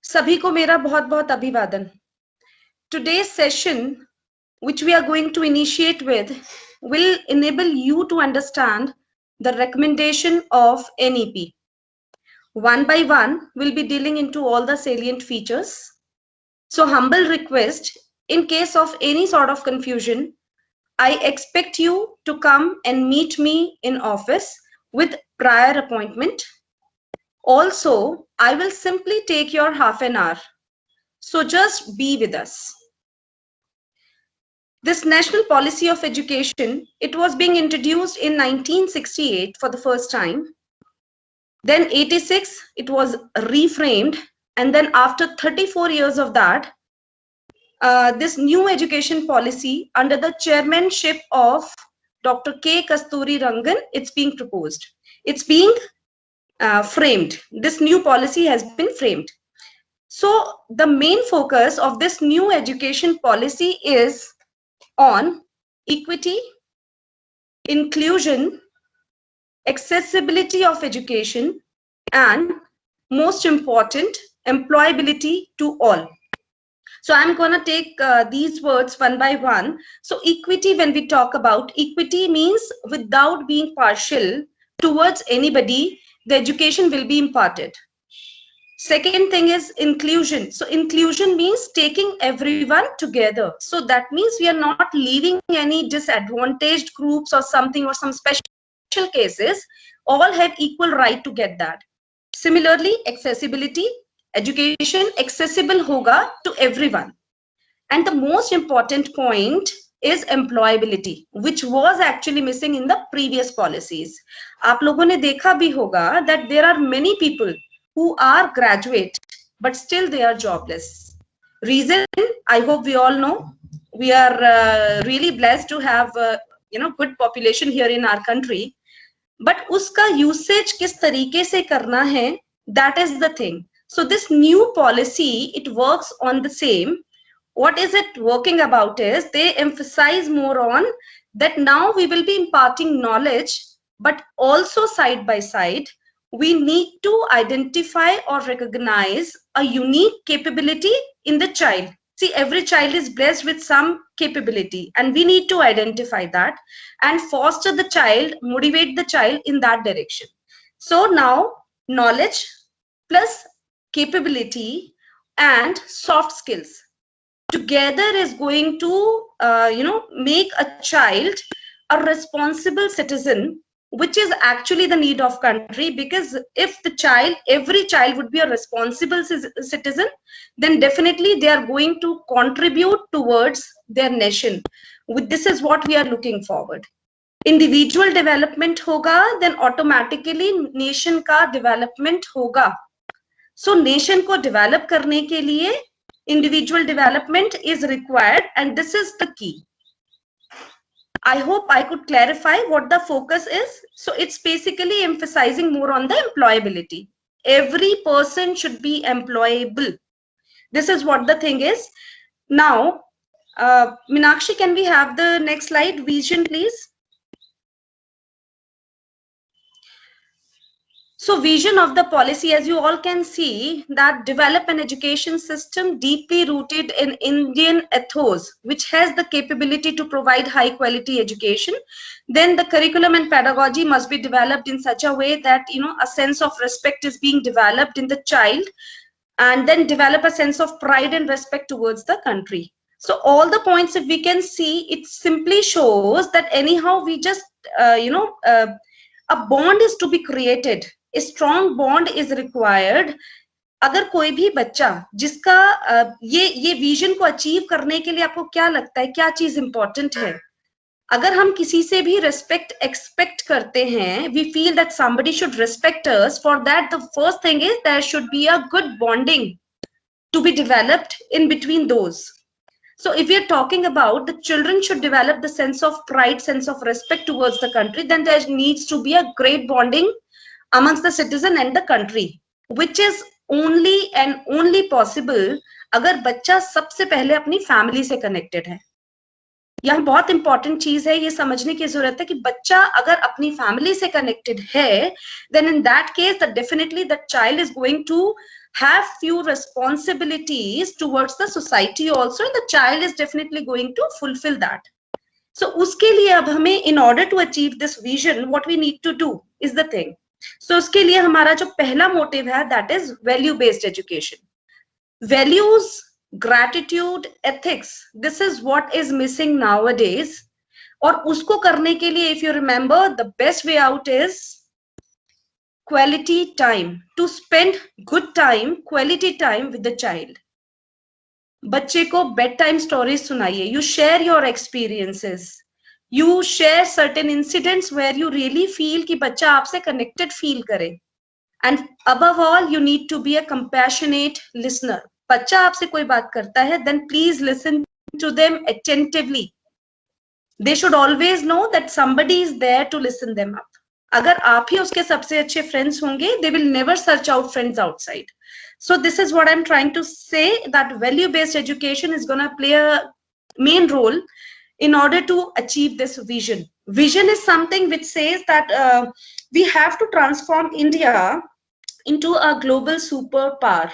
सभी को मेरा बहुत बहुत अभिवादन. Today's session, which we are going to initiate with, will enable you to understand the recommendation of NEP. One by one, we'll be dealing into all the salient features. So humble request, in case of any sort of confusion, I expect you to come and meet me in office with prior appointment. Also, I will simply take your half an hour. So just be with us. This national policy of education, it was being introduced in 1968 for the first time. Then 86, it was reframed. And then after 34 years of that, this new education policy under the chairmanship of Dr. K. Kasturi Rangan, it's being proposed. It's being framed. This new policy has been framed. So the main focus of this new education policy is on equity, inclusion, accessibility of education, and most important, employability to all. So I'm going to take these words one by one. So equity, when we talk about equity, means without being partial towards anybody, the education will be imparted. Second thing is inclusion. So inclusion means taking everyone together. So that means we are not leaving any disadvantaged groups or something or some special cases. All have equal right to get that. Similarly, accessibility, education accessible hoga to everyone. And the most important point is employability, which was actually missing in the previous policies. आप लोगों ने देखा भी होगा that there are many people who are graduate but still they are jobless. Reason, I hope we all know. We are really blessed to have good population here in our country. But uska usage किस तरीके से करना है, that is the thing. So this new policy, it works on the same. What is it working about is they emphasize more on that now we will be imparting knowledge, but also side by side, we need to identify or recognize a unique capability in the child. See, every child is blessed with some capability and we need to identify that and foster the child, motivate the child in that direction. So now knowledge plus capability and soft skills together is going to make a child a responsible citizen, which is actually the need of country. Because if the child, every child would be a responsible citizen, then definitely they are going to contribute towards their nation. This is what we are looking forward. Individual development hoga, then automatically nation ka development hoga. So nation को develop करने के लिए individual development is required, and this is the key. I hope I could clarify what the focus is. So it's basically emphasizing more on the employability. Every person should be employable. This is what the thing is. Now, Meenakshi, can we have the next slide? Vision, please. So vision of the policy, as you all can see, that develop an education system deeply rooted in Indian ethos, which has the capability to provide high quality education. Then the curriculum and pedagogy must be developed in such a way that, a sense of respect is being developed in the child, and then develop a sense of pride and respect towards the country. So all the points, if we can see, it simply shows that anyhow we just, a bond is to be created. A strong bond is required. अगर कोई भी बच्चा जिसका ये vision को achieve करने के लिए आपको क्या लगता है, क्या चीज इंपॉर्टेंट है? अगर हम किसी से भी रिस्पेक्ट एक्सपेक्ट करते हैं, we feel that somebody should respect us. For that, the first thing is there should be a good bonding to be developed in between those. So if we are talking about the children should develop the sense of pride, sense of respect towards the country, then there needs to be a great bonding amongst the citizen and the country, which is only and only possible अगर बच्चा सबसे पहले अपनी family से connected है. यहाँ बहुत important चीज है, ये समझने की जरूरत है कि बच्चा अगर अपनी फैमिली से कनेक्टेड है, then in that case that definitely the child is going to have few responsibilities towards the society also, and the child is definitely going to fulfill that. So uske liye ab hame, in order to achieve this vision, what we need to do is the thing. So uske liye hamara jo pehla motive hai, that is value based education. Values, gratitude, ethics, this is what is missing nowadays. और उसको करने के लिए, if you remember, the best way out is quality time, to spend good time, quality time with the child. बच्चे को bed time stories सुनाइए, you share your experiences, you share certain incidents where you really feel कि बच्चा आपसे connected feel करे. And above all you need to be a compassionate listener. बच्चा आपसे कोई बात करता है, then please listen to them attentively. They should always know that somebody is there to listen them up. अगर आप ही उसके सबसे अच्छे friends होंगे, they will never search out friends outside. So this is what I'm trying to say, that value-based education is going to play a main role in order to achieve this vision. Vision is something which says that we have to transform India into a global superpower.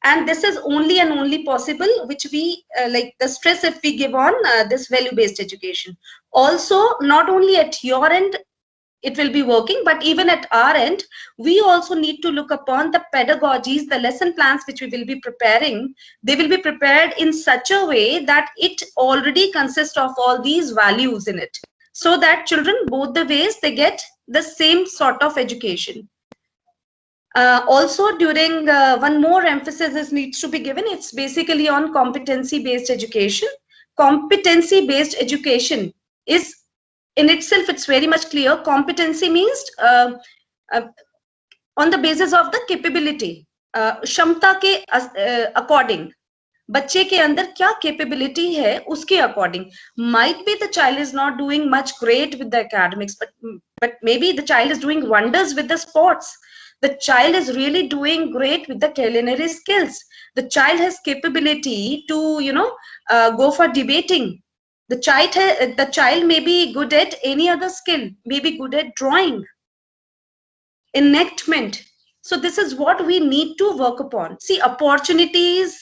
And this is only and only possible, which we like the stress if we give on this value based education. Also, not only at your end it will be working, but even at our end, we also need to look upon the pedagogies, the lesson plans which we will be preparing. They will be prepared in such a way that it already consists of all these values in it, so that children, both the ways, they get the same sort of education. Also, during one more emphasis is needs to be given. It's basically on competency based education. Competency based education is in itself, it's very much clear. Competency means on the basis of the capability, क्षमता के according. बच्चे के अंदर क्या capability है उसके according. Might be the child is not doing much great with the academics, but maybe the child is doing wonders with the sports. The child is really doing great with the culinary skills. The child has capability to, you know, go for debating. The child may be good at any other skill, may be good at drawing, enactment. So this is what we need to work upon. See, opportunities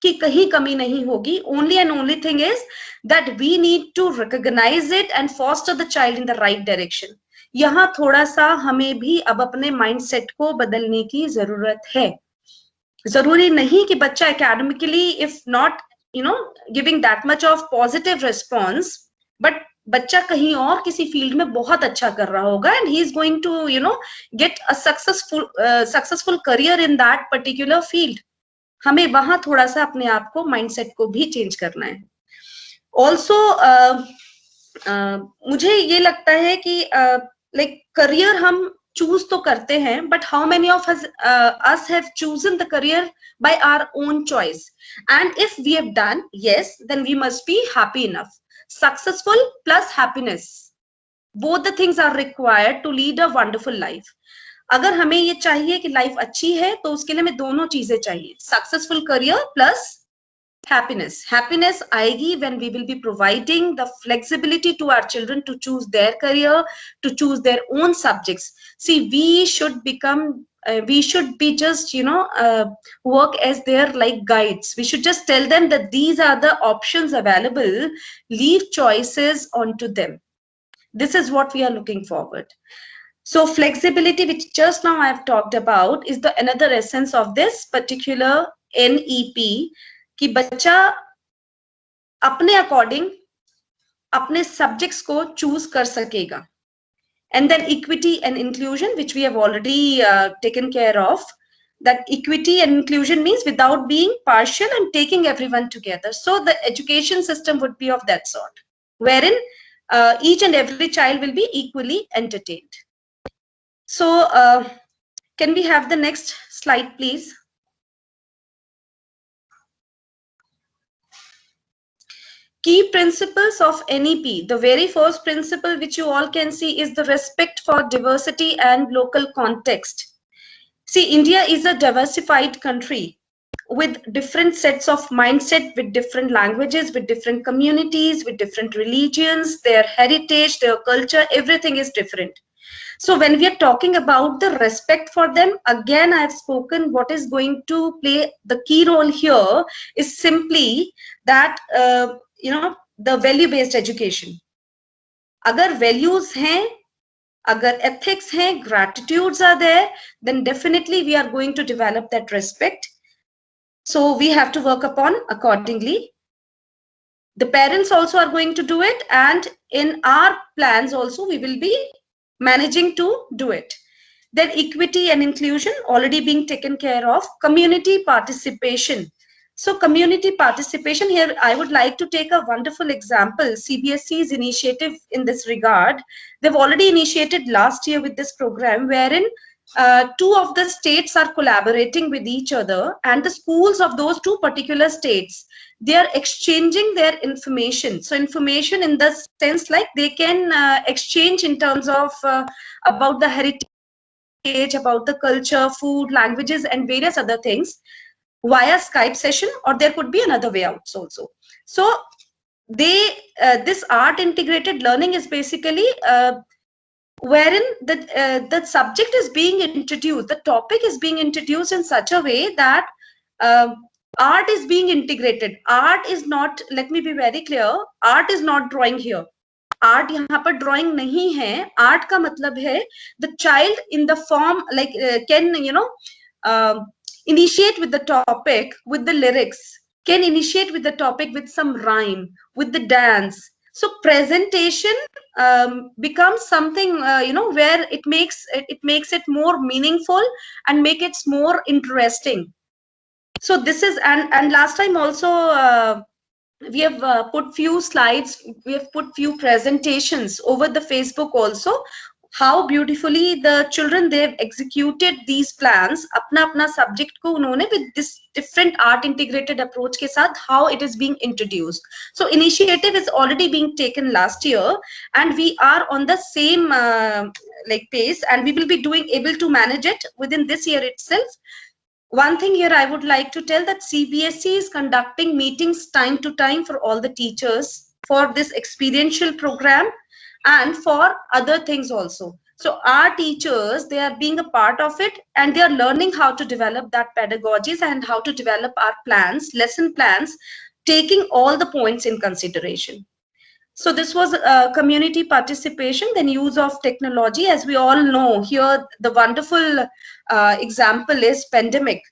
की कहीं कमी नहीं होगी. Only and only thing is that we need to recognize it and foster the child in the right direction. यहाँ थोड़ा सा हमें भी अब अपने माइंडसेट को बदलने की जरूरत है. जरूरी नहीं कि बच्चा academically, if not you know giving that much of positive response, but बच्चा कहीं और किसी फील्ड में बहुत अच्छा कर रहा होगा, and he is going to you know get a successful career in that particular field. हमें वहां थोड़ा सा अपने आप को, माइंडसेट को भी चेंज करना है. ऑल्सो मुझे ये लगता है कि लाइक करियर हम चूज तो करते हैं, but how many of us have chosen the career by our own choice? And if we have done, yes, then we must be happy enough. Successful plus happiness, both the things are required to lead a wonderful life. अगर हमें ये चाहिए कि life अच्छी है, तो उसके लिए हमें दोनों चीजें चाहिए, successful career plus happiness. Happiness aayegi when we will be providing the flexibility to our children to choose their career, to choose their own subjects. See, we should become we should be just, you know, work as their like guides. We should just tell them that these are the options available, leave choices onto them. This is what we are looking forward. So flexibility, which just now I have talked about, is the another essence of this particular NEP, कि बच्चा अपने according अपने subjects को choose कर सकेगा. And then equity and inclusion, which we have already taken care of. That equity and inclusion means without being partial and taking everyone together. So the education system would be of that sort, wherein each and every child will be equally entertained. So can we have the next slide, please? Key principles of NEP. The very first principle which you all can see is the respect for diversity and local context. See, India is a diversified country with different sets of mindset, with different languages, with different communities, with different religions, their heritage, their culture, everything is different. So when we are talking about the respect for them, again, I've spoken what is going to play the key role here is simply that, the value-based education. अगर values हैं, अगर ethics हैं, gratitudes are there, then definitely we are going to develop that respect. So we have to work upon accordingly. The parents also are going to do it, and in our plans also we will be managing to do it. Then equity and inclusion already being taken care of. Community participation. So community participation here, I would like to take a wonderful example. CBSE's initiative in this regard, they've already initiated last year with this program wherein two of the states are collaborating with each other, and the schools of those two particular states, they are exchanging their information. So information in the sense like they can exchange in terms of about the heritage, about the culture, food, languages, and various other things via Skype session, or there could be another way out also. So they this art integrated learning is basically wherein the subject is being introduced, the topic is being introduced in such a way that art is being integrated. Art is not, let me be very clear, art is not drawing here. Art यहाँ पर drawing नहीं है. Art का मतलब है the child in the form like can initiate with the topic, with the lyrics, can initiate with the topic with some rhyme, with the dance. So presentation becomes something where it makes it more meaningful and make it more interesting. So this is, and last time also we have put few slides, we have put few presentations over the Facebook also, how beautifully the children, they have executed these plans अपना अपना subject को उन्होंने with this different art integrated approach के साथ how it is being introduced. So initiative is already being taken last year, and we are on the same like pace, and we will be able to manage it within this year itself. One thing here I would like to tell that CBSE is conducting meetings time to time for all the teachers for this experiential program and for other things also. So our teachers, they are being a part of it, and they are learning how to develop that pedagogies and how to develop our plans, lesson plans, taking all the points in consideration. So this was community participation, then use of technology. As we all know here, the wonderful example is pandemic,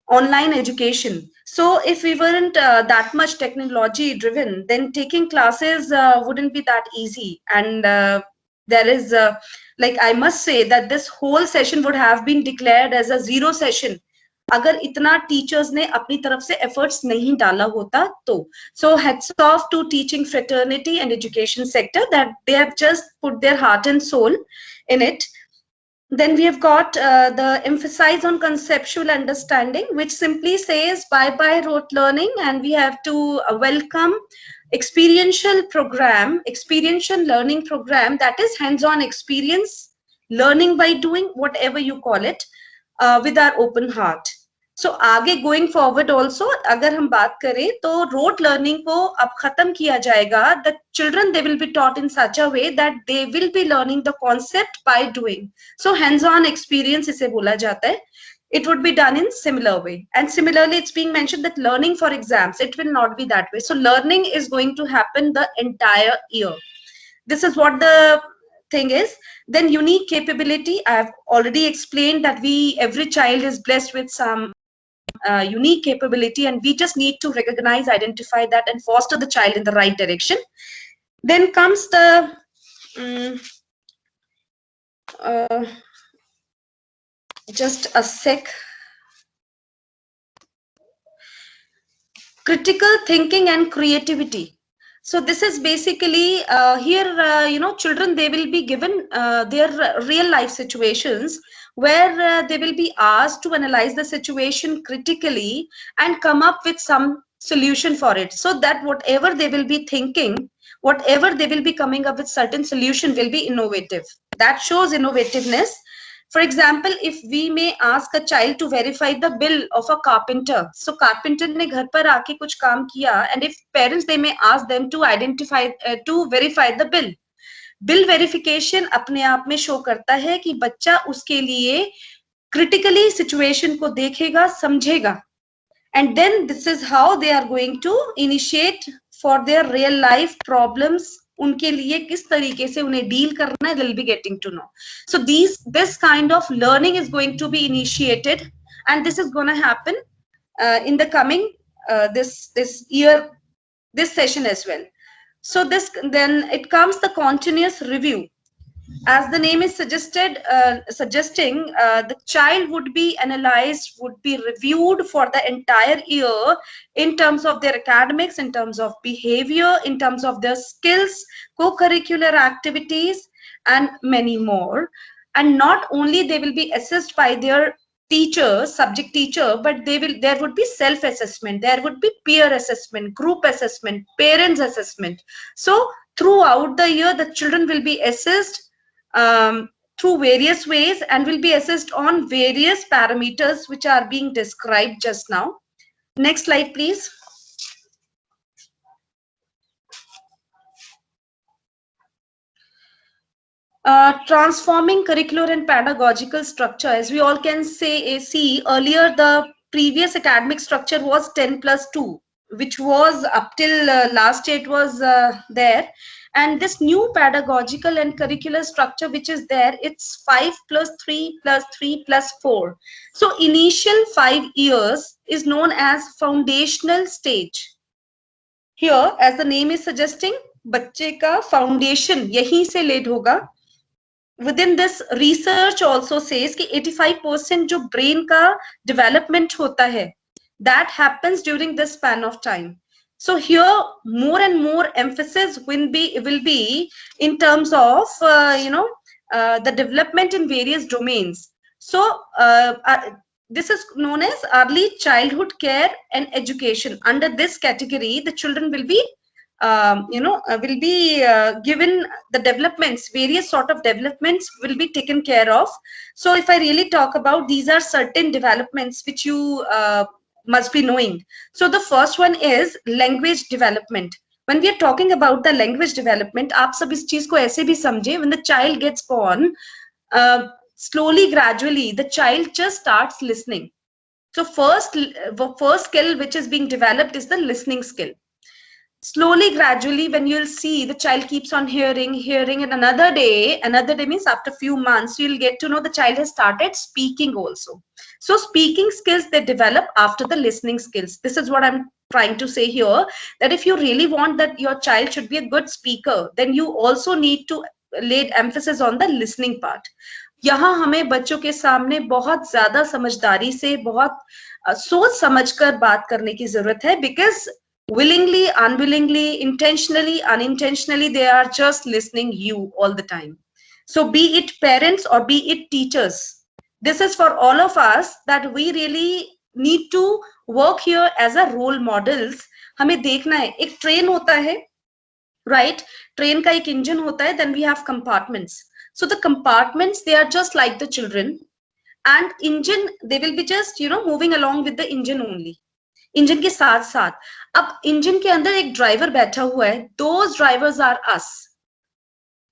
online education. So if we weren't that much technology driven, then taking classes wouldn't be that easy. And there is, like I must say that this whole session would have been declared as a zero session अगर इतना teachers ने अपनी तरफ से efforts नहीं डाला होता तो. So hats off to teaching fraternity and education sector that they have just put their heart and soul in it. Then we have got the emphasis on conceptual understanding, which simply says bye-bye rote learning, and we have to welcome experiential program, experiential learning program, that is hands-on experience, learning by doing, whatever you call it, with our open heart. So आगे going forward also अगर हम बात करें तो rote learning को अब खत्म किया जाएगा. The children they will be taught in such a way that they will be learning the concept by doing. So hands on experience इसे बोला जाता है. It would be done in similar way, and similarly it's being mentioned that learning for exams, it will not be that way. So learning is going to happen the entire year. This is what the thing is. Then unique capability, I have already explained that every child is blessed with some unique capability, and we just need to recognize, identify that, and foster the child in the right direction. Then comes the just a sec. Critical thinking and creativity. So this is basically here, children, they will be given their real life situations where they will be asked to analyze the situation critically and come up with some solution for it, so that whatever they will be thinking, whatever they will be coming up with, certain solution will be innovative. That shows innovativeness. For example, if we may ask a child to verify the bill of a carpenter, so carpenter ने घर पर आके कुछ काम किया, and if parents, they may ask them to identify to verify the bill. Bill verification अपने आप में शो करता है कि बच्चा उसके लिए क्रिटिकली सिचुएशन को देखेगा, समझेगा, and then this is how they are going to initiate for their real life problems. उनके लिए किस तरीके से उन्हें डील करना है, they'll be getting to know. So this kind of learning is going to be initiated, and this is going to happen in the coming this year, this session as well. So this, then it comes the continuous review. As the name is suggesting, the child would be analyzed, would be reviewed for the entire year in terms of their academics, in terms of behavior, in terms of their skills, co-curricular activities, and many more. And not only they will be assessed by their teacher, subject teacher, but there would be self-assessment, there would be peer assessment, group assessment, parents assessment. So throughout the year, the children will be assessed through various ways and will be assessed on various parameters which are being described just now. Next slide, please. Transforming curricular and pedagogical structure. As we all can see earlier, the previous academic structure was 10+2, which was up till last year it was there. And this new pedagogical and curricular structure which is there, it's 5+3+3+4. So initial 5 years is known as foundational stage. Here, as the name is suggesting, बच्चे का foundation यहीं से laid होगा. Within this, research also says कि 85% जो brain का development होता है, that happens during this span of time. So here, more and more emphasis will be in terms of the development in various domains. So this is known as early childhood care and education. Under this category, the children will be given the developments, various sort of developments will be taken care of. So if I really talk about, these are certain developments which you must be knowing. So the first one is language development. When we are talking about the language development, आप सब इस चीज को ऐसे भी समझे, when the child gets born, slowly, gradually, the child just starts listening. So first skill which is being developed is the listening skill. Slowly, gradually, when you'll see the child keeps on hearing, and another day means after few months, you'll get to know the child has started speaking also. So speaking skills, they develop after the listening skills. This is what I'm trying to say here, that if you really want that your child should be a good speaker, then you also need to lay emphasis on the listening part. यहाँ हमें बच्चों के सामने बहुत ज्यादा समझदारी से, बहुत सोच समझकर बात करने की जरूरत है, because willingly, unwillingly, intentionally, unintentionally, they are just listening you all the time. So be it parents or be it teachers, this is for all of us, that we really need to work here as a role models. हमें देखना है, एक train होता है, right? Train का एक engine होता है, then we have compartments. So the compartments, they are just like the children, and engine, they will be just moving along with the engine only. Engine के साथ साथ अब इंजन के अंदर एक ड्राइवर बैठा हुआ है. Those drivers are us.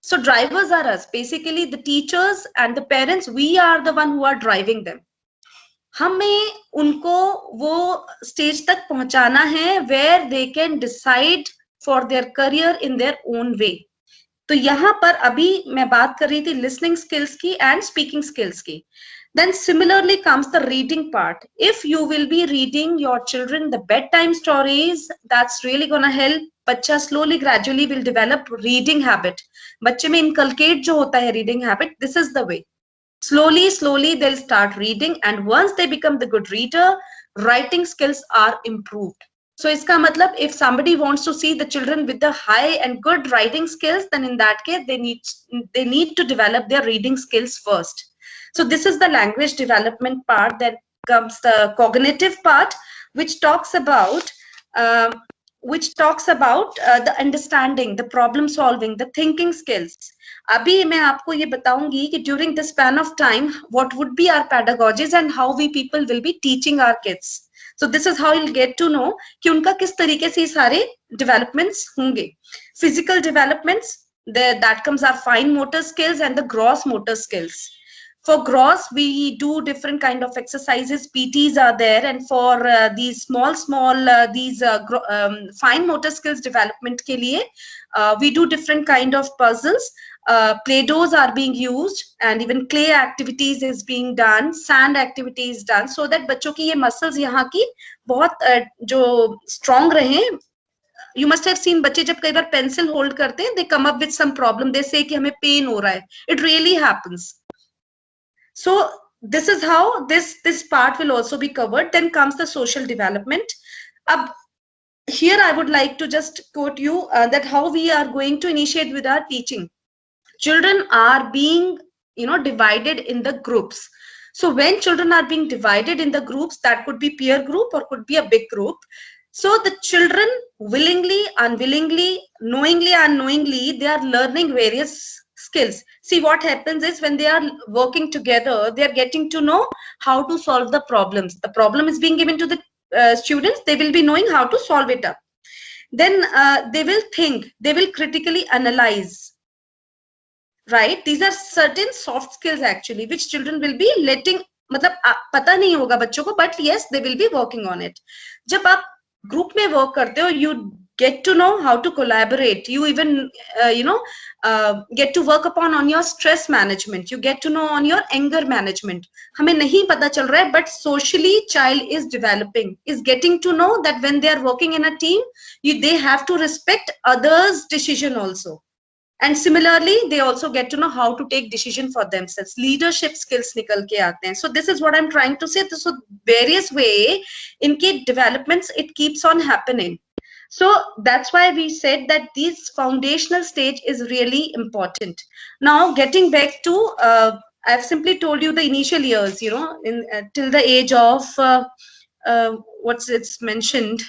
So drivers are us. Basically, the teachers and the parents, we are the one who are driving them. हमें उनको वो स्टेज तक पहुंचाना है where they can decide for their career in their own way. तो यहाँ पर अभी मैं बात कर रही थी listening skills की and speaking skills की. Then similarly comes the reading part. If you will be reading your children the bedtime stories, that's really gonna help. बच्चा slowly, gradually will develop reading habit. बच्चे में inculcate जो होता है reading habit, this is the way. Slowly they'll start reading, and once they become the good reader, writing skills are improved. So iska matlab, if somebody wants to see the children with the high and good writing skills, then in that case they need to develop their reading skills first. So this is the language development part. Then comes the cognitive part, which talks about the understanding, the problem solving, the thinking skills. अभी मैं आपको ये बताऊंगी कि during the span of time, what would be our pedagogies and how we people will be teaching our kids. So this is how you'll get to know कि उनका किस तरीके से सारे developments होंगे. Physical developments, that comes our fine motor skills and the gross motor skills. For gross, we do different kind of exercises. PTs are there, and for these small fine motor skills development ke liye, we do different kind of puzzles. Play-dohs are being used, and even clay activities is being done, sand activities done, so that बच्चों की ये muscles यहाँ की बहुत जो strong रहे. You must have seen बच्चे जब कई बार pencil hold करते हैं, they come up with some problem. They say कि हमें pain हो रहा है. It really happens. So this is how this part will also be covered. Then comes the social development. Here I would like to just quote you that how we are going to initiate with our teaching. Children are being divided in the groups. So when children are being divided in the groups, that could be peer group or could be a big group. So the children willingly, unwillingly, knowingly, unknowingly, they are learning various skills. See, what happens is when they are working together, they are getting to know how to solve the problems. The problem is being given to the students. They will be knowing how to solve it up. Then they will think, they will critically analyze. Right? These are certain soft skills actually, which children will be letting, मतलब पता नहीं होगा बच्चों को, but yes, they will be working on it. जब आप group में work करते हो, you get to know how to collaborate. You even, get to work upon on your stress management. You get to know on your anger management. हमें नहीं पता चल रहा है, but socially child is developing, is getting to know that when they are working in a team, they have to respect others' decision also. And similarly, they also get to know how to take decision for themselves. Leadership skills nikal ke aate hain. So this is what I'm trying to say. So various way in ke developments, it keeps on happening. So that's why we said that this foundational stage is really important. Now getting back to, I've simply told you the initial years, in till the age of, what's it's mentioned,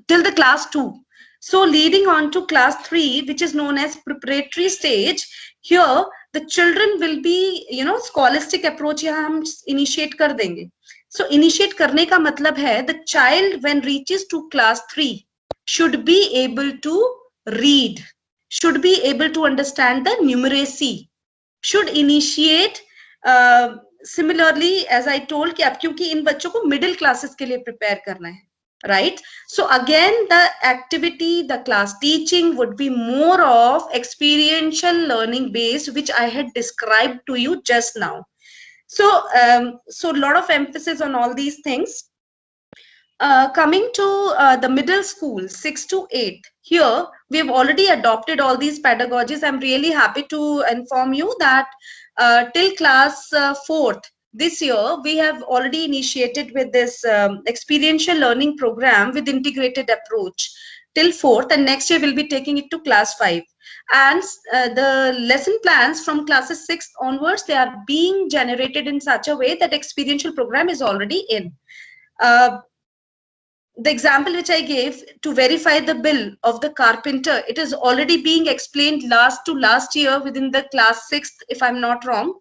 till the class 2. So leading on to class 3, which is known as preparatory stage, here the children will be, scholastic approach यहाँ हम initiate कर देंगे. So initiate करने का मतलब है the child when reaches to class 3 should be able to read, should be able to understand the numeracy, should initiate. Similarly, as I told कि अब क्योंकि इन बच्चों को middle classes के लिए prepare करना है. Right? So again, the activity, the class teaching would be more of experiential learning based, which I had described to you just now. So a lot of emphasis on all these things. Coming to the middle school, 6 to 8, here we have already adopted all these pedagogies. I'm really happy to inform you that till class 4th, this year, we have already initiated with this experiential learning program with integrated approach till 4th, and next year we'll be taking it to class 5. And the lesson plans from classes 6 onwards, they are being generated in such a way that experiential program is already in. The example which I gave to verify the bill of the carpenter, it is already being explained last year within the class 6th, if I'm not wrong.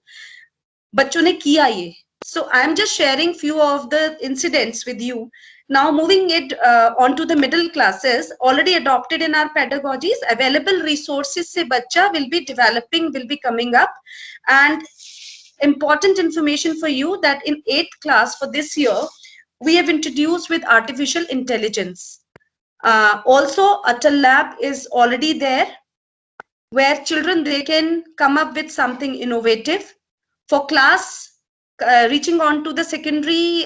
बच्चों ने किया ये. So I'm just sharing few of the incidents with you. Now moving it on to the middle classes, already adopted in our pedagogies, available resources se bachcha will be developing, will be coming up. And important information for you that in 8th class for this year, we have introduced with artificial intelligence. Also, Atal Lab is already there, where children, they can come up with something innovative. For class reaching on to the secondary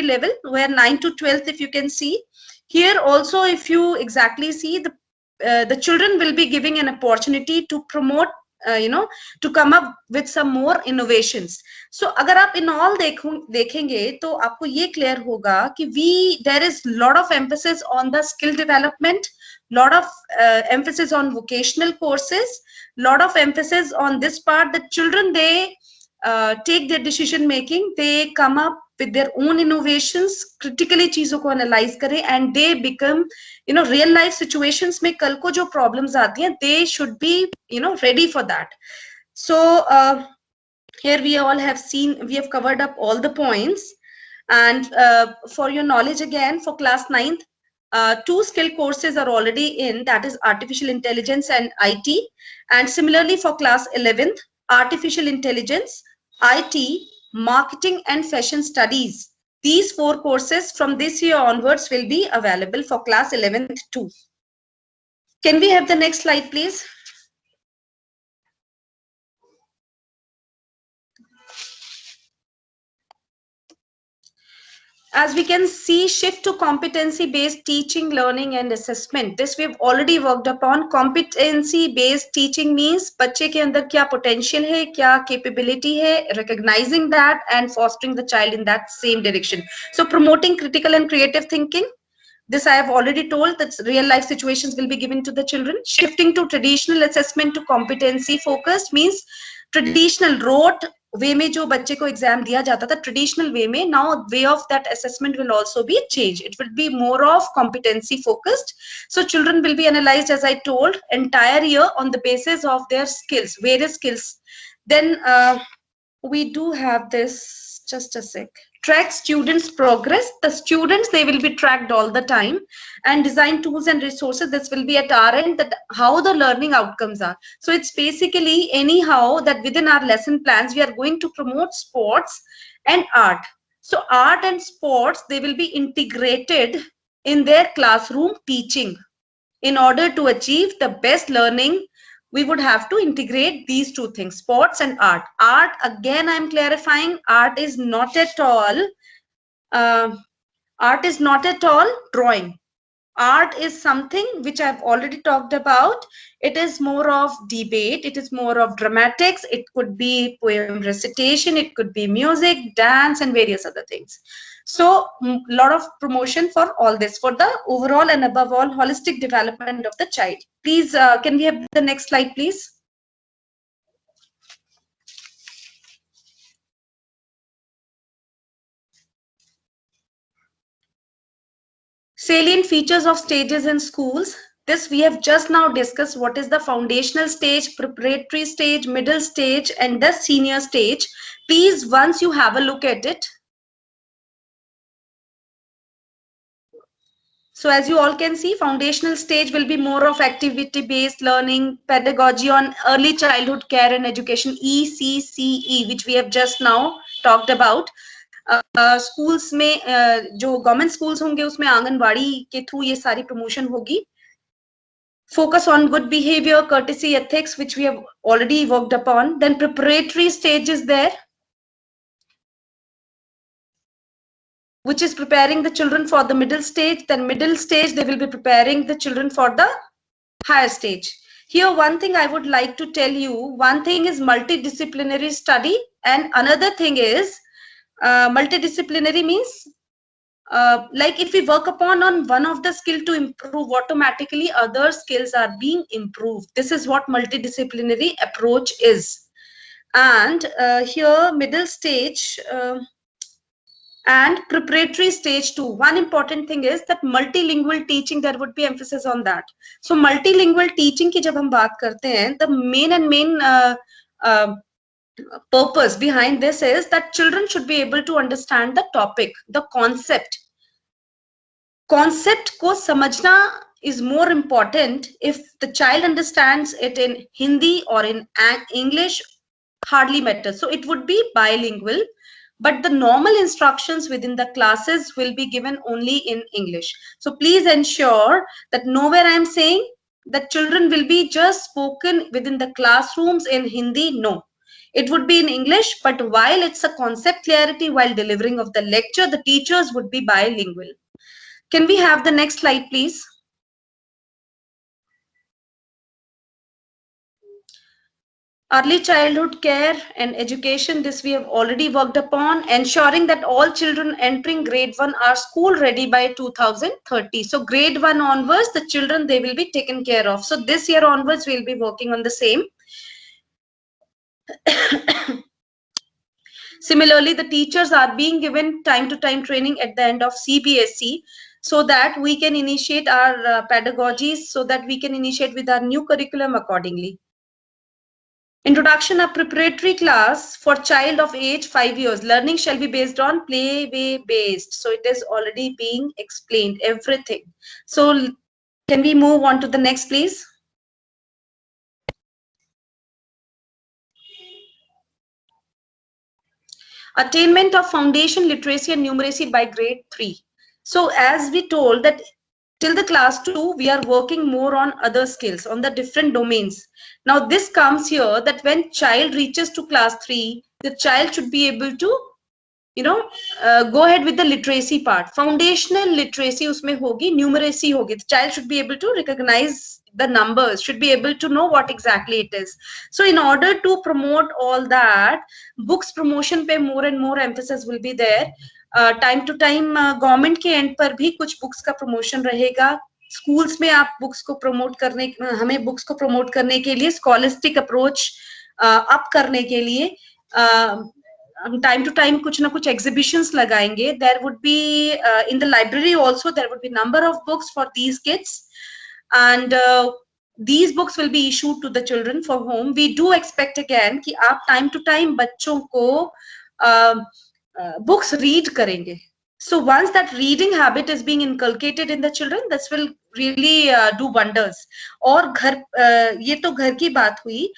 level, where 9 to 12th, if you can see here also, if you exactly see the children will be giving an opportunity to promote, to come up with some more innovations. So अगर आप in all देखेंगे तो आपको ये clear होगा कि there is lot of emphasis on the skill development, lot of emphasis on vocational courses, lot of emphasis on this part. The children, they take their decision making, they come up with their own innovations, critically चीजों को analyze करें, and they become, real life situations में कल को जो problems आती हैं, they should be, ready for that. So here we all have seen, we have covered up all the points. And for your knowledge again, for class 9th, 2 skill courses are already in, that is artificial intelligence and IT. And similarly for class 11th, artificial intelligence, IT, marketing and fashion studies. These 4 courses from this year onwards will be available for class 11th too. Can we have the next slide, please? As we can see, shift to competency-based teaching, learning and assessment. This we've already worked upon. Competency-based teaching means बच्चे के अंदर क्या potential है, क्या capability है, recognizing that and fostering the child in that same direction. So promoting critical and creative thinking. This I have already told, that real life situations will be given to the children. Shifting to traditional assessment to competency focused means traditional rote वे में जो बच्चे को exam दिया जाता था traditional way में, now way of that assessment will also be change. It will be more of competency focused. So children will be analysed as I told entire year on the basis of their skills, various skills. Then we do have this, just a sec. Track students progress. The students, they will be tracked all the time, and design tools and resources. This will be at our end, that how the learning outcomes are. So it's basically anyhow that within our lesson plans we are going to promote sports and art. So art and sports, they will be integrated in their classroom teaching. In order to achieve the best learning, we would have to integrate these two things, sports and art. Art, again I'm clarifying, art is not at all drawing. Art is something which I've already talked about. It is more of debate, it is more of dramatics, it could be poem recitation, it could be music, dance and various other things. So a lot of promotion for all this, for the overall and above all holistic development of the child. Please, can we have the next slide, please? Salient features of stages in schools. This we have just now discussed. What is the foundational stage, preparatory stage, middle stage, and the senior stage? Please, once you have a look at it. So as you all can see, foundational stage will be more of activity-based learning, pedagogy on early childhood care and education, ECCE, which we have just now talked about. Schools में जो government schools होंगे उसमें आंगनबाड़ी के through ये सारी promotion होगी. Focus on good behavior, courtesy, ethics, which we have already worked upon. Then preparatory stage is there, which is preparing the children for the middle stage. Then middle stage, they will be preparing the children for the higher stage. Here, one thing I would like to tell you, one thing is multidisciplinary study, and another thing is multidisciplinary means like if we work upon on one of the skill to improve, automatically other skills are being improved. This is what multidisciplinary approach is. And here middle stage and preparatory stage 2, one important thing is that multilingual teaching, there would be emphasis on that. So multilingual teaching की जब हम बात करते हैं, the main purpose behind this is that children should be able to understand the topic, the concept. Concept ko samajhna is more important. If the child understands it in Hindi or in English, hardly matters. So it would be bilingual, but the normal instructions within the classes will be given only in English. So please ensure that nowhere I am saying that children will be just spoken within the classrooms in Hindi. No. It would be in English, but while it's a concept clarity, while delivering of the lecture, the teachers would be bilingual. Can we have the next slide, please? Early childhood care and education, this we have already worked upon. Ensuring that all children entering grade 1 are school ready by 2030. So grade 1 onwards, the children, they will be taken care of. So this year onwards, we'll be working on the same. Similarly, the teachers are being given time to time training at the end of CBSE, so that we can initiate our pedagogies, so that we can initiate with our new curriculum accordingly. Introduction of preparatory class for child of age 5 years. Learning shall be based on play way based. So it is already being explained, everything. So can we move on to the next, please? Attainment of foundation literacy and numeracy by grade 3. So as we told that till the class 2, we are working more on other skills, on the different domains. Now this comes here that when child reaches to class 3, the child should be able to, go ahead with the literacy part. Foundational literacy usme hogi, numeracy hogi. The child should be able to recognize the numbers, should be able to know what exactly it is. So in order to promote all that, books promotion pe more and more emphasis will be there. Time to time government के end पर भी कुछ books का promotion रहेगा. Schools में आप books को promote करने, हमें बुक्स को प्रमोट करने के लिए स्कॉलिस्टिक अप्रोच अप करने के लिए हम टाइम टू टाइम कुछ ना कुछ एग्जीबिशंस लगाएंगे. There would be in the library also there would be number of books for these kids and these books will be issued to the children for whom we do expect again कि आप time to time बच्चों को books read करेंगे. So once that reading habit is being inculcated in the children, this will really do wonders. और घर ये तो घर की बात हुई.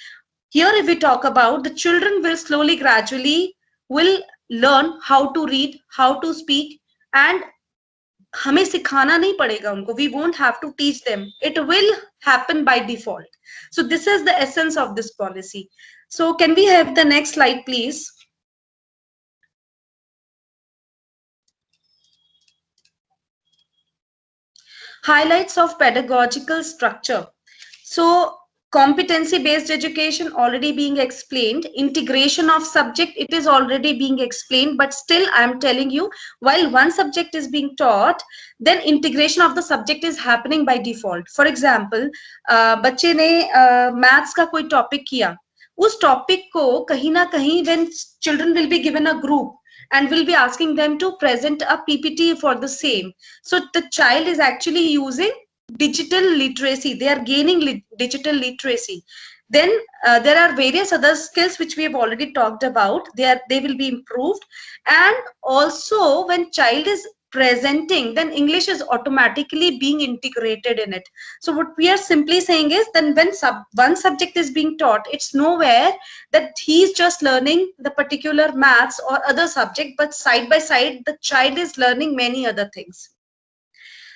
Here if we talk about, the children will slowly gradually will learn how to read, how to speak, and हमें सिखाना नहीं पड़ेगा उनको. We won't have to teach them. It will happen by default. So this is the essence of this policy. So can we have the next slide, please? Highlights of pedagogical structure. So competency based education already being explained. Integration of subject, it is already being explained, but still I am telling you, while one subject is being taught, then integration of the subject is happening by default. For example, बच्चे ने maths का कोई topic किया, उस topic को कहीं ना कहीं when children will be given a group and will be asking them to present a PPT for the same. So the child is actually using digital literacy. They are gaining digital literacy. Then there are various other skills which we have already talked about. They will be improved. And also when child is presenting, then English is automatically being integrated in it. So what we are simply saying is then when one subject is being taught, it's nowhere that he's just learning the particular maths or other subject, but side by side the child is learning many other things.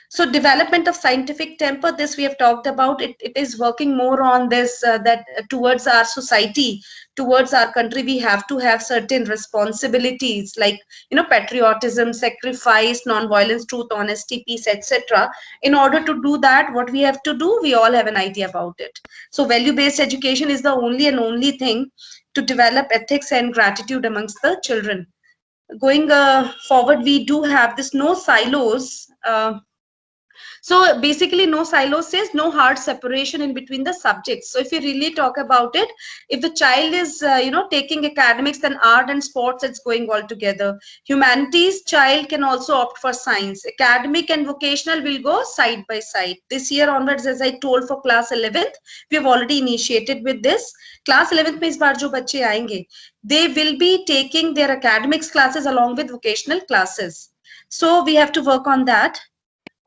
So development of scientific temper, this we have talked about. It is working more on this, that towards our society, towards our country, we have to have certain responsibilities like, patriotism, sacrifice, non-violence, truth, honesty, peace, etc. In order to do that, what we have to do, we all have an idea about it. So value-based education is the only thing to develop ethics and gratitude amongst the children. Going forward, we do have this no silos. So basically no silos says no hard separation in between the subjects. So if you really talk about it, if the child is, taking academics, then art and sports, it's going all together. Humanities child can also opt for science. Academic and vocational will go side by side. This year onwards, as I told, for class 11th, we have already initiated with this. Class 11th में इस बार जो बच्चे आएंगे, they will be taking their academics classes along with vocational classes. So we have to work on that.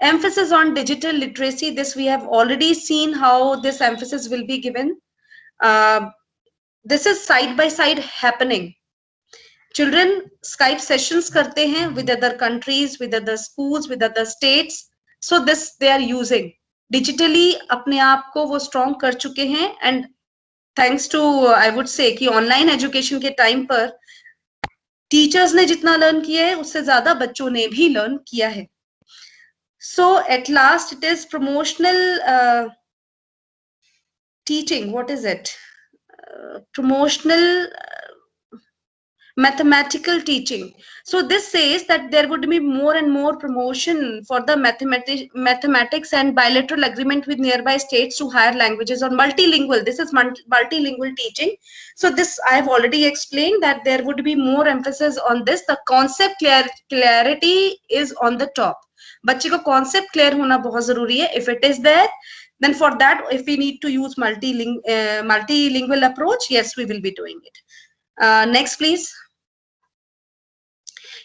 Emphasis on digital literacy, this we have already seen how this emphasis will be given. This is side by side happening. Children Skype sessions karte hain with other countries, with other schools, with other states. So this they are using. Digitally अपने आप को वो strong कर चुके हैं, and thanks to I would say कि online education के time पर teachers ने जितना learn किया है, उससे ज़्यादा बच्चों ने भी learn किया है. So at last, it is promotional teaching. What is it? Promotional mathematical teaching. So this says that there would be more and more promotion for the mathematics and bilateral agreement with nearby states to higher languages or multilingual. This is multilingual teaching. So this I have already explained that there would be more emphasis on this. The concept clarity is on the top. बच्चे को concept clear होना बहुत जरूरी है. If it is there, then for that, if we need to use multilingual approach, yes, we will be doing it. Next, please.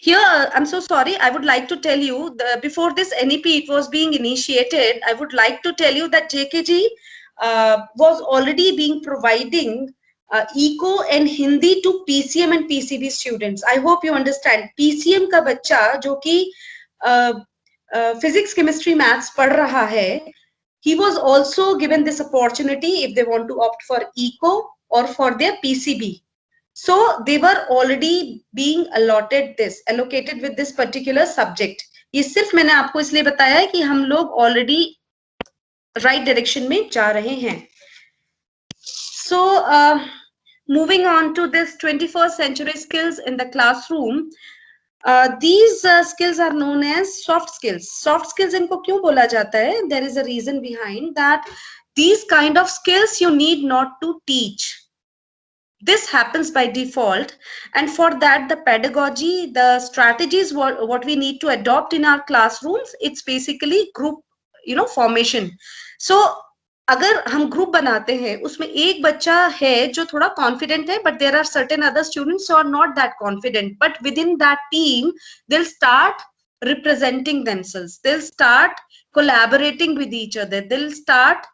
Here, I'm so sorry, I would like to tell you, before this NEP it was being initiated, I would like to tell you that JKG was already being providing eco and Hindi to PCM and PCB students. I hope you understand. PCM का बच्चा जो कि physics, chemistry, maths पढ़ रहा है, he was also given this opportunity if they want to opt for eco or for their PCB. So they were already being allocated with this particular subject. ये सिर्फ मैंने आपको इसलिए बताया है कि हम लोग already right direction में जा रहे हैं. So moving on to this 21st century skills in the classroom. These skills are known as soft skills. Soft skills इनको क्यों बोला जाता है? There is a reason behind that. These kind of skills you need not to teach. This happens by default, and for that the pedagogy, the strategies what we need to adopt in our classrooms, it's basically group formation. So अगर हम group बनाते हैं, उसमें एक बच्चा है जो थोड़ा कॉन्फिडेंट है, but there are certain other students are not that confident, but within that team they'll start representing themselves, they'll start collaborating with each other, they'll start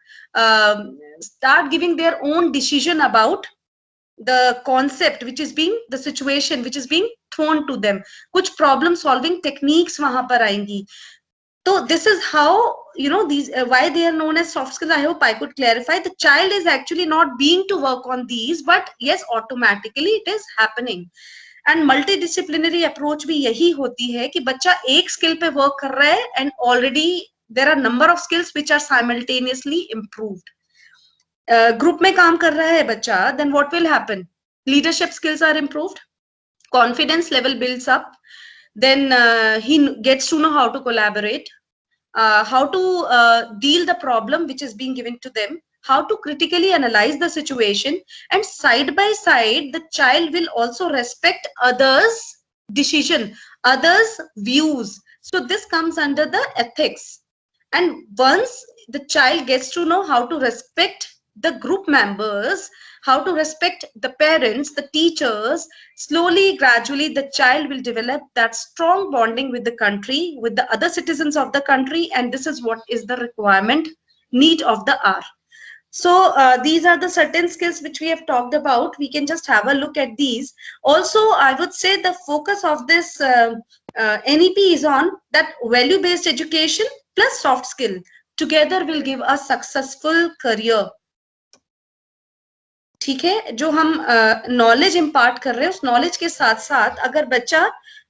giving their own decision about the concept which is being, the situation which is being thrown to them. कुछ problem solving techniques वहां पर आएंगी. So this is how these why they are known as soft skills. I hope I could clarify. The child is actually not being to work on these, but yes, automatically it is happening. And multidisciplinary approach भी यही होती है कि बच्चा एक skill पे work कर रहा है and already there are number of skills which are simultaneously improved. Group में काम कर रहा है बच्चा, then what will happen? Leadership skills are improved, confidence level builds up, then he gets to know how to collaborate, how to deal the problem which is being given to them, how to critically analyze the situation, and side by side the child will also respect others' decision, others' views. So this comes under the ethics. And once the child gets to know how to respect the group members, how to respect the parents, the teachers, slowly, gradually, the child will develop that strong bonding with the country, with the other citizens of the country, and this is what is the requirement, need of the hour. So these are the certain skills which we have talked about. We can just have a look at these. Also, I would say the focus of this NEP is on that value-based education plus soft skill. Together will give a successful career. ठीक है, जो हम knowledge impart कर रहे हैं, उस knowledge के साथ साथ अगर बच्चा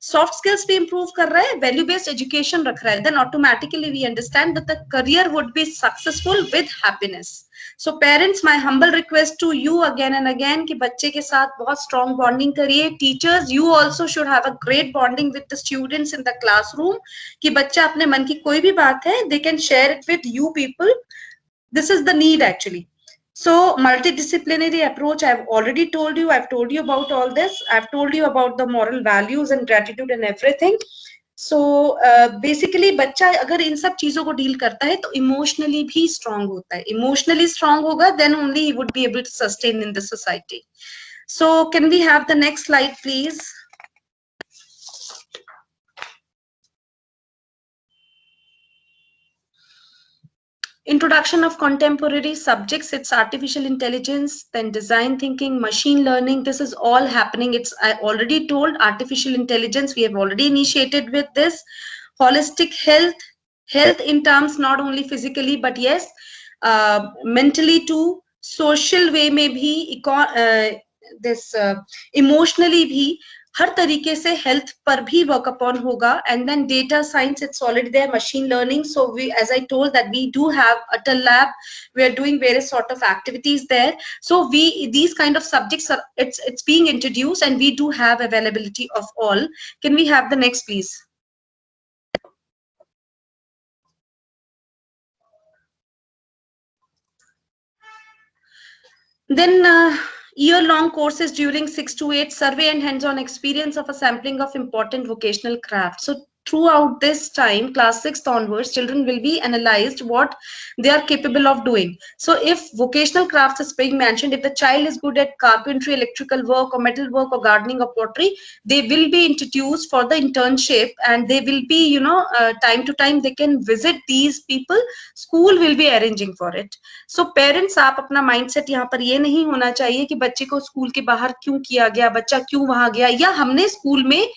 सॉफ्ट स्किल्स भी इंप्रूव कर रहा है, वैल्यू बेस्ड एजुकेशन रख रहा है, then automatically we understand that the career would be successful with happiness. So parents, my humble request to you again and again कि बच्चे के साथ बहुत स्ट्रॉन्ग बॉन्डिंग करिए. Teachers, you also should have a great bonding with the students in the classroom, कि बच्चा अपने मन की कोई भी बात है, they can share it with you people. This is the need actually. So multidisciplinary approach, I've already told you, I've told you about all this. I've told you about the moral values and gratitude and everything. So basically बच्चा अगर इन सब चीजों को deal करता है तो emotionally भी strong होता है. इमोशनली स्ट्रांग होगा, then only he would be able to sustain in the society. So can we have the next slide, please? Introduction of contemporary subjects, it's artificial intelligence, then design thinking, machine learning. This is all happening. It's, I already told, artificial intelligence, we have already initiated with this. Holistic health in terms not only physically but yes, mentally too, social way में भी, this emotionally भी, हर तरीके से health पर भी work upon होगा. And then data science, it's already there, machine learning. So we, as I told, that we do have Atal lab, we are doing various sort of activities there. So we, these kind of subjects are, it's being introduced and we do have availability of all. Can we have the next, please? Then year-long courses during 6 to 8, survey and hands-on experience of a sampling of important vocational crafts. So throughout this time, class 6th onwards, children will be analyzed what they are capable of doing. So if vocational crafts is being mentioned, if the child is good at carpentry, electrical work, or metal work, or gardening, or pottery, they will be introduced for the internship, and they will be, time to time they can visit these people. School will be arranging for it. So parents, आप अपना mindset यहाँ पर ये नहीं होना चाहिए कि बच्चे को स्कूल के बाहर क्यों किया गया, बच्चा क्यों वहां गया, या हमने स्कूल में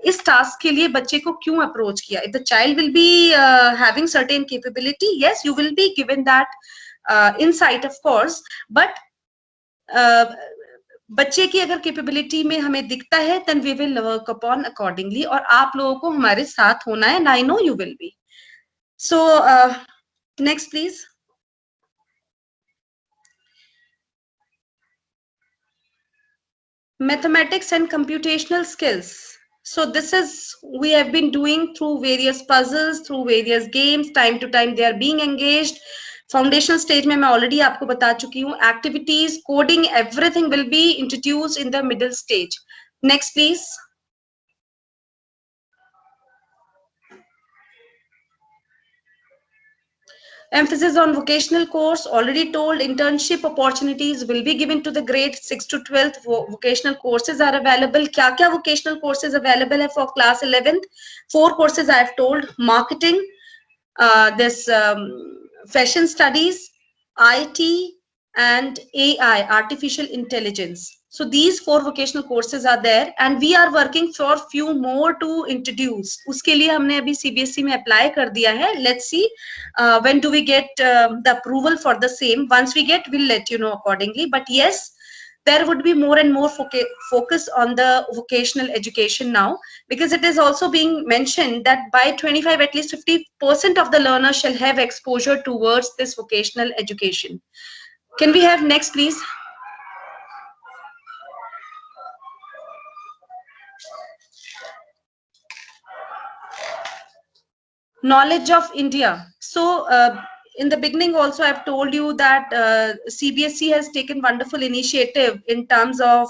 इस टास्क के लिए बच्चे को क्यों अप्रोच किया. If the child will be having certain capability, yes, you will be given that insight of course, but बच्चे की अगर कैपेबिलिटी में हमें दिखता है, then we will work upon accordingly, और आप लोगों को हमारे साथ होना है, and I know you will be. So next please. Mathematics and computational skills. So this is, we have been doing through various puzzles, through various games. Time to time they are being engaged. Foundational stage में मैं already आपको बता चुकी हूँ. Activities, coding, everything will be introduced in the middle stage. Next please. Emphasis on vocational course, already told. Internship opportunities will be given to the grade 6 to 12th. Vocational courses are available. क्या क्या vocational courses available है for class 11th? 4 courses I have told. Marketing, this fashion studies, IT, and AI, artificial intelligence. So these 4 vocational courses are there, and we are working for few more to introduce. उसके लिए हमने अभी CBSE में apply कर दिया है. Let's see when do we get the approval for the same. Once we get, we'll let you know accordingly. But yes, there would be more and more focus on the vocational education now, because it is also being mentioned that by 25, at least 50% of the learners shall have exposure towards this vocational education. Can we have next, please? Knowledge of India. So in the beginning also I've told you that CBSE has taken wonderful initiative in terms of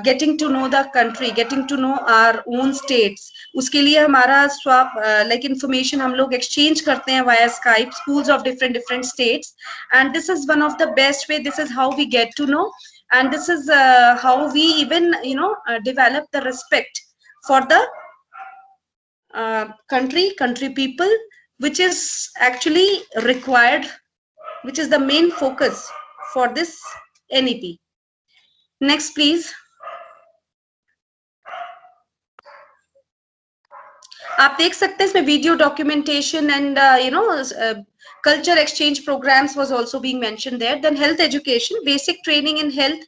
getting to know the country, getting to know our own states. उसके लिए हमारा swap like information हम लोग exchange करते हैं via Skype, schools of different states, and this is one of the best way. This is how we get to know, and this is how we even develop the respect for the country people, which is actually required, which is the main focus for this NEP. Next please. आप देख सकते हैं इसमें video documentation and culture exchange programs was also being mentioned there. Then health education, basic training in health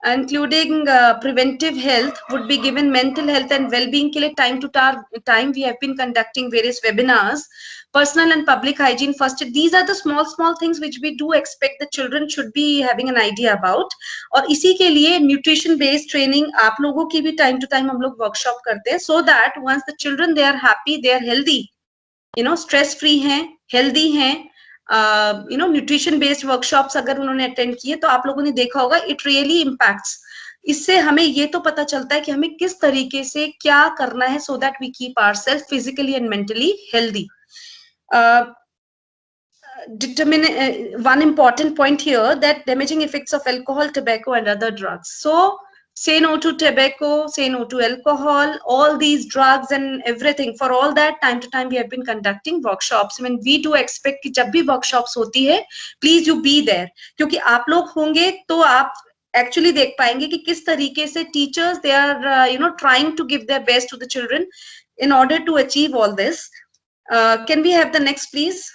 including preventive health would be given. Mental health and well-being के लिए time to time we have been conducting various webinars. Personal and public hygiene first, these are the small things which we do expect the children should be having an idea about. और इसी के लिए nutrition based training आप लोगों की भी time to time हम लोग workshop करते हैं, so that once the children they are happy, they are healthy, stress free हैं, healthy हैं. न्यूट्रिशन बेस्ड वर्कशॉप्स अगर उन्होंने अटेंड किए तो आप लोगों ने देखा होगा, इट रियली इम्पैक्ट्स. इससे हमें ये तो पता चलता है कि हमें किस तरीके से क्या करना है, so that we keep ourself physically and mentally healthy. One important point here, that damaging effects of alcohol, tobacco, and other drugs. So say no to tobacco, say no to alcohol, all these drugs and everything. For all that, time to time we have been conducting workshops. I mean, we do expect कि जब भी workshops होती है, please you be there, क्योंकि आप लोग होंगे तो आप actually देख पाएंगे कि किस तरीके से teachers they are trying to give their best to the children in order to achieve all this. Can we have the next please?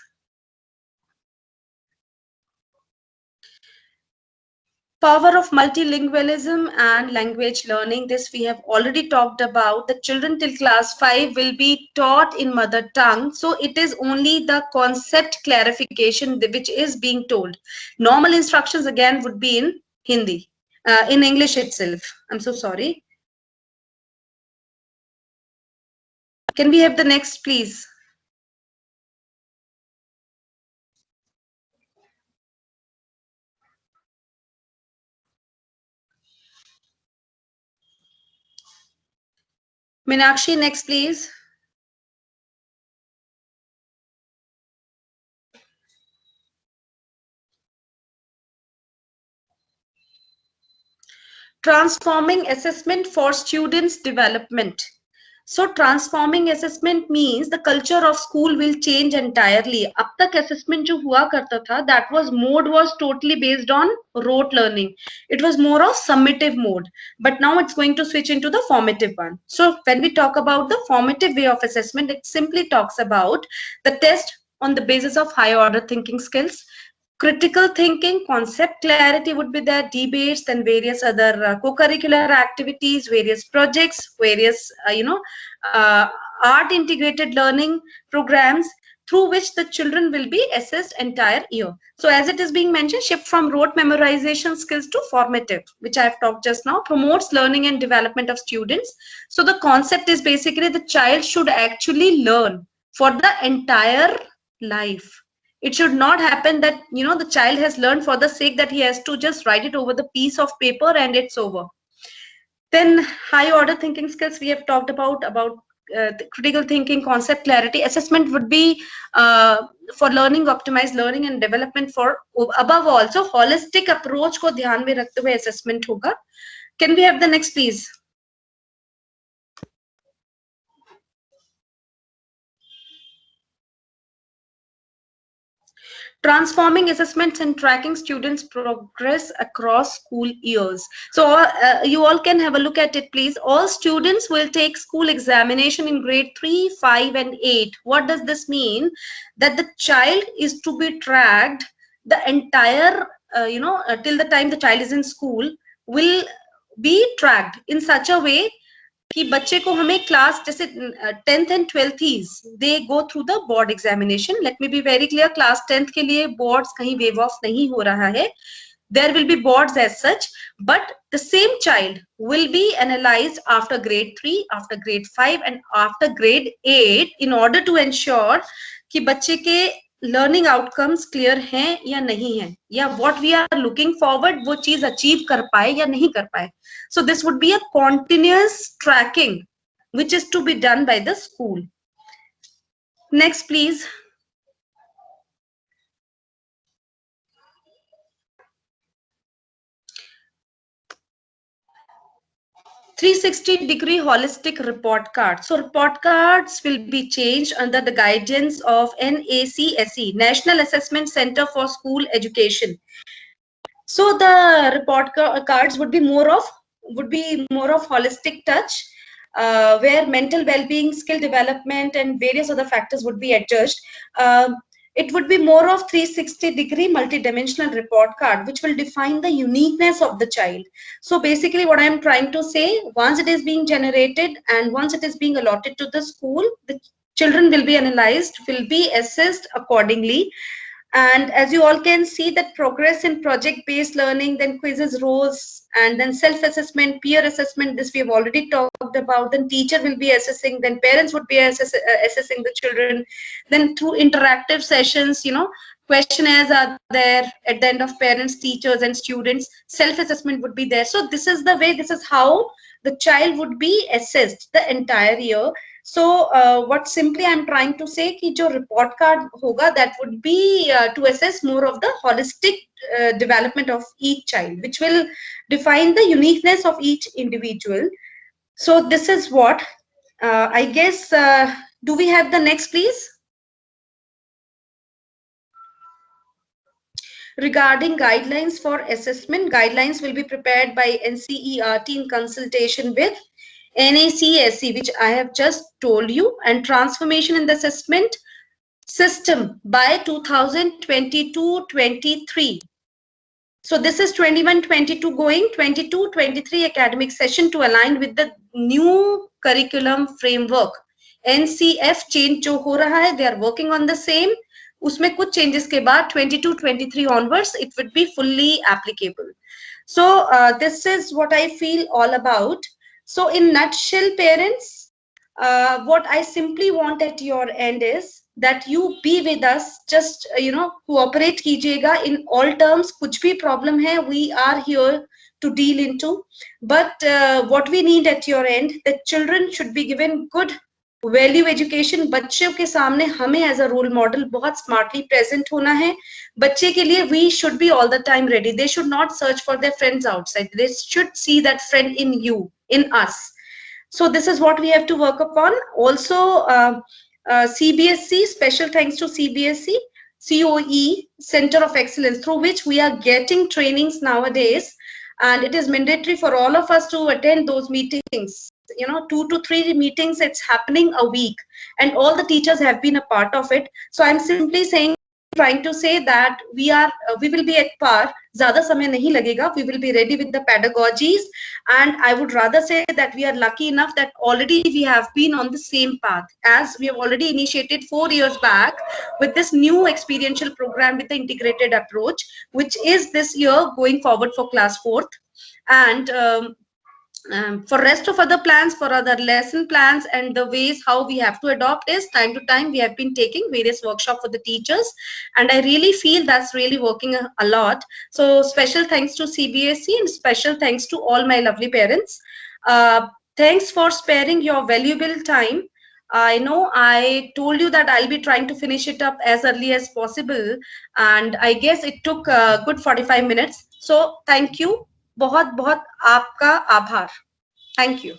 Power of multilingualism and language learning. This we have already talked about. The children till class 5 will be taught in mother tongue. So it is only the concept clarification which is being told. Normal instructions again would be in Hindi, in English itself. I'm so sorry. Can we have the next, please? Meenakshi, next, please. transforming assessment for students development. So transforming assessment means the culture of school will change entirely. अब तक assessment जो हुआ करता था, that was totally based on rote learning. It was more of summative mode, but now it's going to switch into the formative one. So when we talk about the formative way of assessment, it simply talks about the test on the basis of high order thinking skills, critical thinking, concept clarity would be there, debates, then various other co-curricular activities, various projects, various uh, art integrated learning programs through which the children will be assessed entire year. So as it is being mentioned, shift from rote memorization skills to formative, which I have talked just now, promotes learning and development of students. So the concept is basically the child should actually learn for the entire life. It should not happen that the child has learned for the sake that he has to just write it over the piece of paper and it's over. Then high order thinking skills we have talked about the critical thinking, concept clarity. Assessment would be for learning, optimized learning and development for above all. So holistic approach को ध्यान में रखते हुए assessment होगा. Can we have the next please? Transforming assessments and tracking students' progress across school years. So you all can have a look at it, please. All students will take school examination in grade 3, 5, and 8. What does this mean? That the child is to be tracked the entire, till the time the child is in school, will be tracked in such a way कि बच्चे को हमें class जैसे 10th and 12th they go through the board examination. Let me be very clear, class 10th के लिए boards कहीं wave of नहीं हो रहा है. There will be boards as such, but the same child will be analyzed after grade 3, after grade 5 and after grade 8 in order to ensure कि बच्चे के लर्निंग आउटकम्स क्लियर हैं या नहीं है, या what we are looking forward वो चीज अचीव कर पाए या नहीं कर पाए. So this would be a continuous tracking which is to be done by the school. Next please. 360-degree holistic report card. So report cards will be changed under the guidance of NACSE, National Assessment Center for School Education. So the report cards would be more of holistic touch, where mental well-being, skill development, and various other factors would be adjudged. It would be more of 360-degree multidimensional report card, which will define the uniqueness of the child. So basically what I'm trying to say, once it is being generated and once it is being allotted to the school, the children will be analyzed, will be assessed accordingly. And as you all can see that progress in project-based learning, then quizzes, roles, and then self-assessment, peer assessment, this we have already talked about. Then teacher will be assessing, then parents would be assessing the children. Then through interactive sessions, questionnaires are there at the end of parents, teachers, and students. Self-assessment would be there. So this is the way, this is how the child would be assessed the entire year. So what simply I'm trying to say कि जो report card होगा, that would be to assess more of the holistic development of each child, which will define the uniqueness of each individual. So this is what I guess. Do we have the next, please? Regarding guidelines for assessment, guidelines will be prepared by NCERT in consultation with NACSE, which I have just told you, and transformation in the assessment system by 2022-23. So this is 21-22 going, 22-23 academic session to align with the new curriculum framework. NCF change जो हो रहा है, they are working on the same. उसमें कुछ changes के बाद 22-23 onwards, it would be fully applicable. So this is what I feel all about. So in nutshell, parents, what I simply want at your end is that you be with us, just cooperate कीजिएगा in all terms. कुछ भी problem है, we are here to deal into. But what we need at your end, the children should be given good value education, बच्चों के सामने हमें as a role model बहुत smartly present होना है. बच्चे के लिए we should be all the time ready. They should not search for their friends outside. They should see that friend in you, in us. So this is what we have to work upon. Also, CBSE, special thanks to CBSE, COE, Center of Excellence, through which we are getting trainings nowadays. And it is mandatory for all of us to attend those meetings. 2 to 3 meetings, it's happening a week. And all the teachers have been a part of it. So I'm simply saying, trying to say that we will be at par. Zyada samay nahi lagega. We will be ready with the pedagogies. And I would rather say that we are lucky enough that already we have been on the same path, as we have already initiated 4 years back with this new experiential program with the integrated approach, which is this year going forward for class 4th. And for rest of other plans, for other lesson plans and the ways how we have to adopt is, time to time we have been taking various workshops for the teachers, and I really feel that's really working a lot. So special thanks to CBSE and special thanks to all my lovely parents. Thanks for sparing your valuable time. I know I told you that I'll be trying to finish it up as early as possible, and I guess it took a good 45 minutes. So thank you. बहुत बहुत आपका आभार. Thank you.